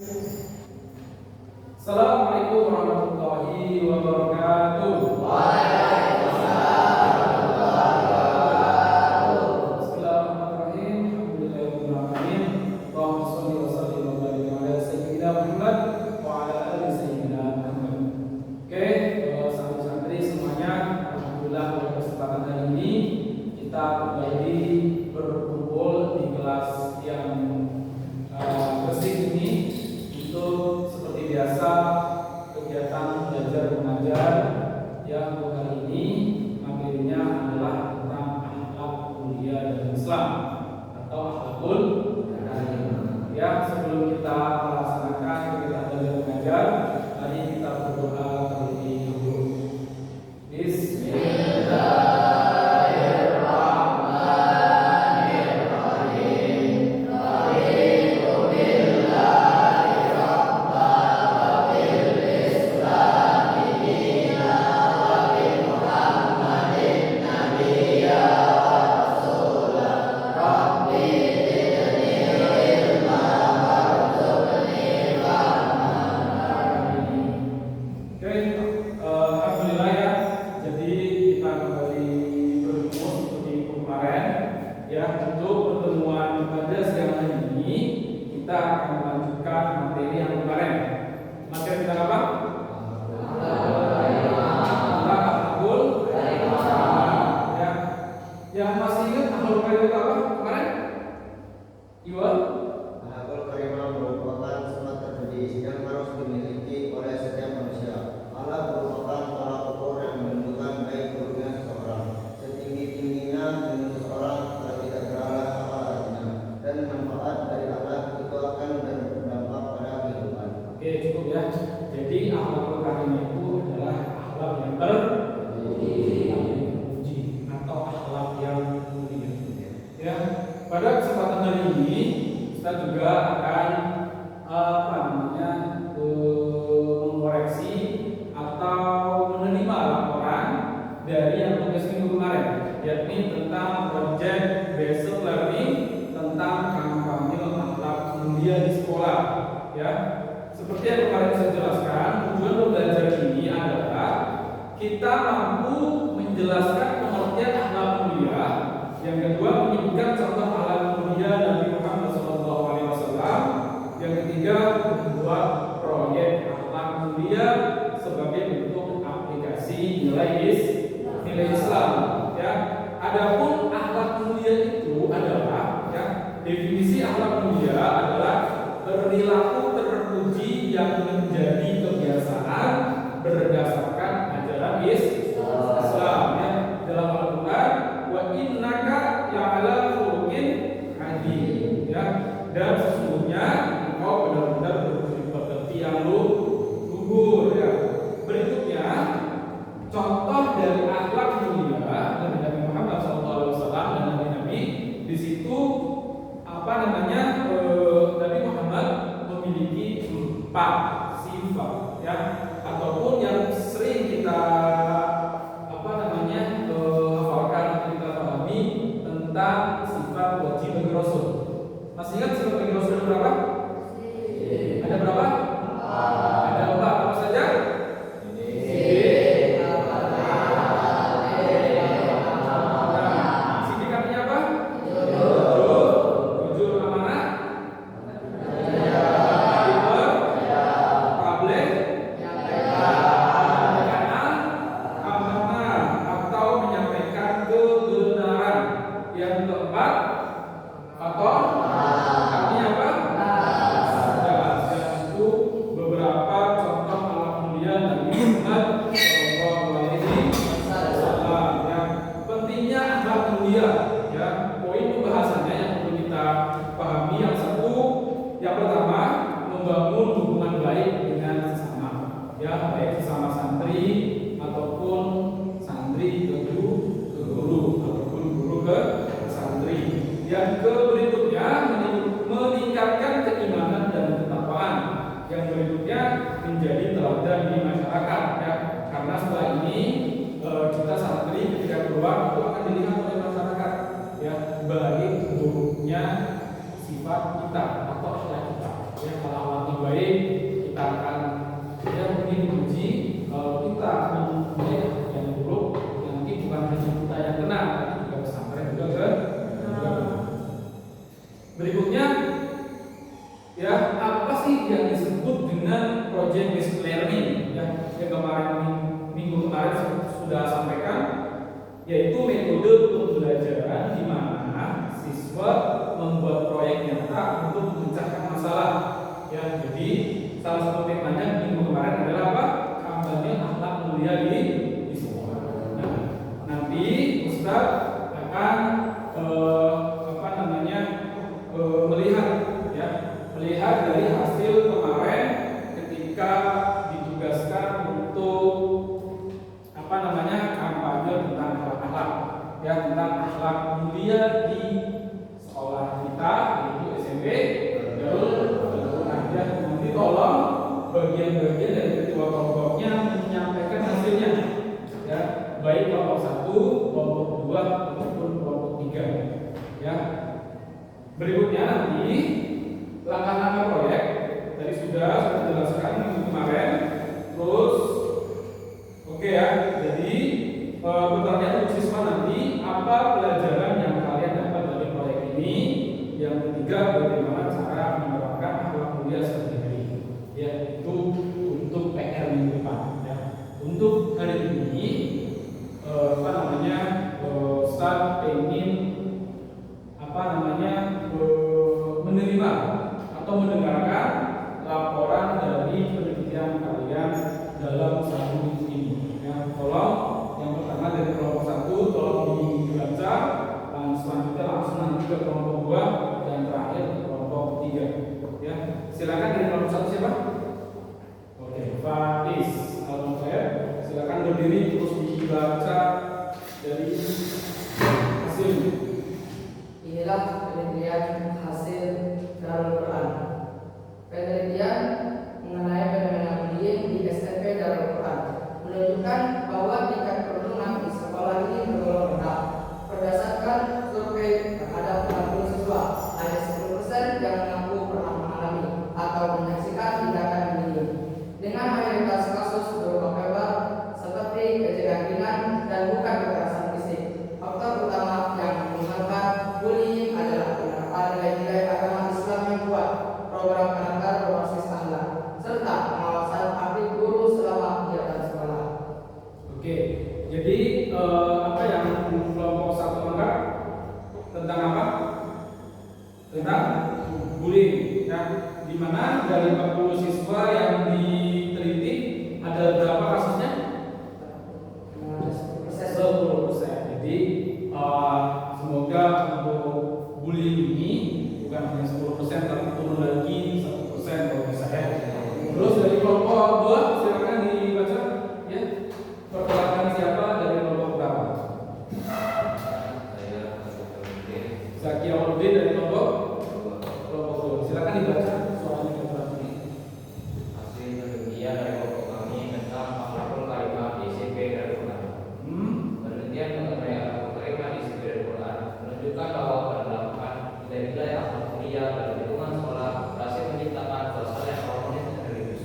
Assalamualaikum warahmatullahi wabarakatuh. Bismillahirrahmanirrahim. Alhamdulillahirrahmanirrahim. Allahumma sholli wa sallim wa barik ala sayyidina Muhammad wa ala ali sayyidina Muhammad. Oke, santri-santri semuanya, alhamdulillah pada kesempatan hari ini kita kembali berkumpul di kelas yang bersih ini untuk seperti biasa kegiatan belajar mengajar yang untuk hari ini materinya adalah tentang akhlak mulia dan Islam atau akhlakul karimah. Ya, sebelum kita melaksanakan kegiatan belajar mengajar, mari kita berdoa terlebih dahulu. Bismillah. Pada kesempatan hari ini kita juga akan mengoreksi atau menerima laporan dari yang tugas minggu kemarin, yakni tentang project based learning tentang kampanye akhlak mulia di sekolah. Ya, seperti yang kemarin saya jelaskan, tujuan belajar ini adalah kita mampu menjelaskan pengertian akhlak mulia. Yang kedua, menyebutkan contoh akhlak mulia Nabi Muhammad SAW. Yang ketiga, membuat proyek akhlak mulia sebagai bentuk aplikasi nilai Islam. Ya, adapun akhlak mulia itu adalah, ya, definisi akhlak mulia adalah perilaku terpuji yang menjadi kebiasaan berdasarkan ajaran Islam. Ya, dalam Al-Quran, wa innaka la'ala khuluqin adzim, ya, dan sesungguhnya engkau benar-benar berbudi yang luhur, ya. Berikutnya contoh dari akhlak mulia dari Nabi Muhammad SAW dan Nabi di situ Nabi Muhammad memiliki 4 sifat, ya, ataupun yang sering kita tentang sifat wajib bagi Rasul. Masih ingat sifat bagi Rasul ada berapa? Ada berapa? Ada 4. Apa saja? Sidik artinya apa? Jujur, amanah, tabligh, amanah atau menyampaikan kebenaran. Yang keempat, atau artinya apa? Itu beberapa contoh akhlak mulia Nabi Muhammad SAW. Yang pentingnya akhlak mulia, ya, poin pembahasannya yang perlu kita pahami yang pertama, membangun hubungan baik dengan sesama, ya, baik sesama santri ataupun santri ke guru ataupun guru ke santri. Yang berikutnya, meningkatkan keimanan dan ketakwaan. Yang berikutnya, menjadi teladan di masyarakat, ya, karena setelah ini kita santri ketika keluar itu akan dilihat oleh masyarakat, ya, baik buruknya sifat kita atau akhlak kita. Ya, kalau awalnya baik apa sih yang disebut dengan project based learning? Ya, yang minggu kemarin sudah sampaikan, yaitu metode pembelajaran di mana siswa membuat proyek nyata untuk memecahkan masalah. Ya, jadi salah satu temanya minggu kemarin adalah apa? Kampanye akhlak mulia di sekolah. Nah, nanti Ustaz akan melihat dari hasil kemarin ketika ditugaskan untuk kampanye tentang akhlak, ya, tentang akhlak mulia di sekolah kita, yaitu SMP Darul Quran. Nanti tolong bagian-bagian dari ketua kelompoknya menyampaikan hasilnya, ya, baik kelompok 1, kelompok 2 maupun kelompok 3, ya. Berikutnya nanti langkah-langkah proyek tadi sudah dijelaskan minggu kemarin. Terus oke, ya. Jadi pertanyaan untuk siswa nanti, apa pelajaran yang kalian dapat dari proyek ini? Yang ketiga, bagaimana cara menerapkan akhlak mulia sehari-hari? Ya, itu untuk PR minggu depan, ya. Untuk hari ini Ustaz ingin menerima atau mendengarkan laporan dari penelitian kalian dalam satu minggu ini. Ya, tolong yang pertama dari kelompok 1 tolong dibaca, dan selanjutnya langsung nanti ke kelompok 2 dan terakhir ke kelompok 3. Ya, silakan dari kelompok 1 siapa? Oke, Faiz. Silakan berdiri terus dibaca dari hasilnya. Inilah penelitian hasil Darul Quran. Penelitian mengenai fenomena bullying di SMP Darul Quran menunjukkan bahwa tingkat perundungan di sekolah ini tergolong rendah. Berdasarkan survei terhadap 60 siswa, hanya 10% yang mengaku pernah mengalami atau menyaksikan tindakan bullying. Dengan mayoritas kasus berupa verbal seperti ejekan ringan dan bukan kekerasan fisik. Faktor utama yang menyebabkan bullying adalah penerapan nilai-nilai agama Islam yang kuat, program penangkal berbasis akhlak, serta pengawasan aktif guru selama kegiatan sekolah. Oke, jadi apa yang kelompok 1 anggap tentang apa? Tentang bullying. Nah, di mana dari 40 siswa yang diteliti ada berapa kasusnya? 10%. Jadi semoga untuk bullying ini bukan hanya 10%, tapi turun lagi 1% kalau bisa, ya. Terus dari kelompok 2 silakan dibaca, ya. Perkenalkan siapa dari kelompok berapa? Saya Zaki Awaludin dari kelompok 2. Silakan dibaca soalnya berarti. hasil penelitian dari kelompok kami tentang akhlakul karimah di SMP Darul Quran. Penelitian mengenai akhlakul karimah di SMP Darul Quran menunjukkan bahwa penerapan nilai-nilai akhlak mulia dalam lingkungan sekolah berhasil menciptakan suasana yang harmonis dan religius.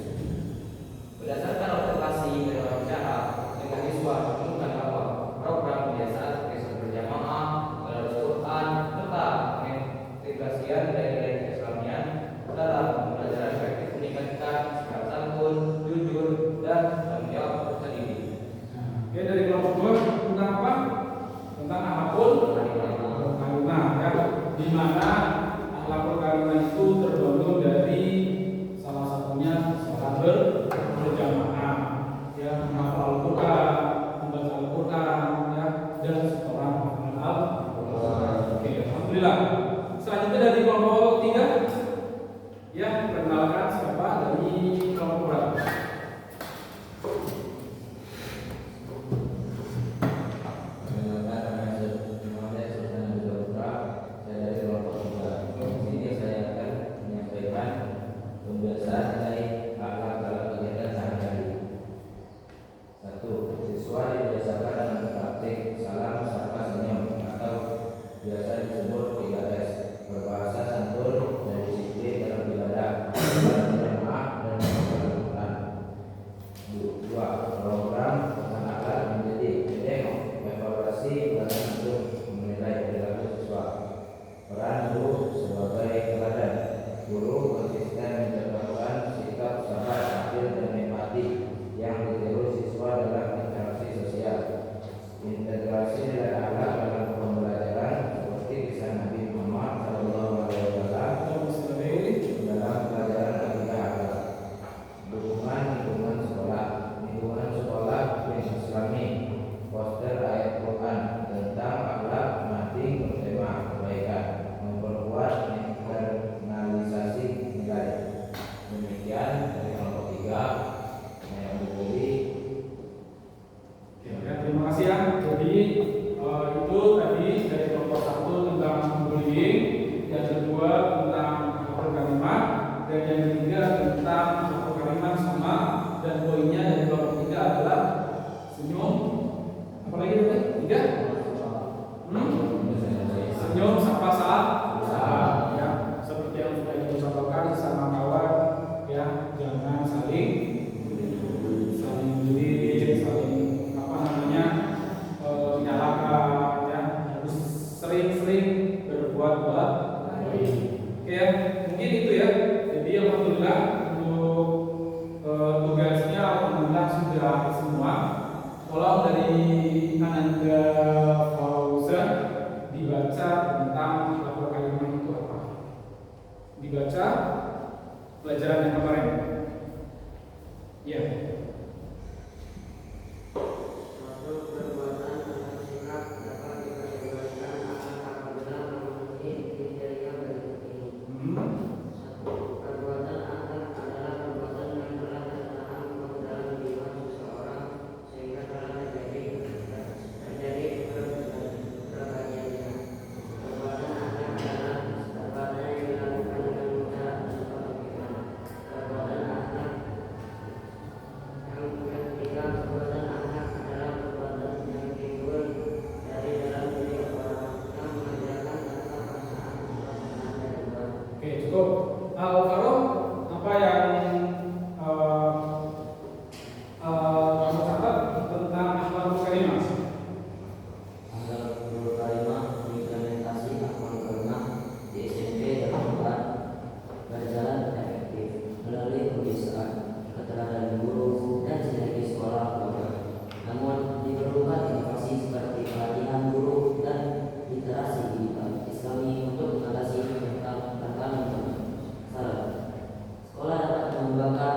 dibaca pelajaran yang kemarin. Ya. Suatu perbuatan atau sikap dapat dikategorikan apabila memenuhi kriteria berikut ini. Satu, perbuatan akhlak adalah perbuatan yang telah tertanam dalam jiwa seseorang sehingga telah terjadi kepribadiannya. Perbuatan akhlak adalah perbuatan yang dilakukan dengan mudah tanpa pikiran. Perbuatan akhlak yang ketiga, perbuatan akhlak adalah perbuatan yang timbul dari dalam diri orang yang mengajarkan rasa perasaan dan luar. Oke, cukup. Farouk, apa yang kamu catat tentang akhlakul karimah? Akhlakul karimah mengimplementasi akhlakul karimah di SMP dan Quran berjalan efektif melalui pembiasaan, keteladanan guru dan sinergi sekolah keluarga. Namun diperlukan inovasi seperti pelatihan guru dan literasi digital Islami untuk mengatasi tantangan salah. Sekolah dapat mengembangkan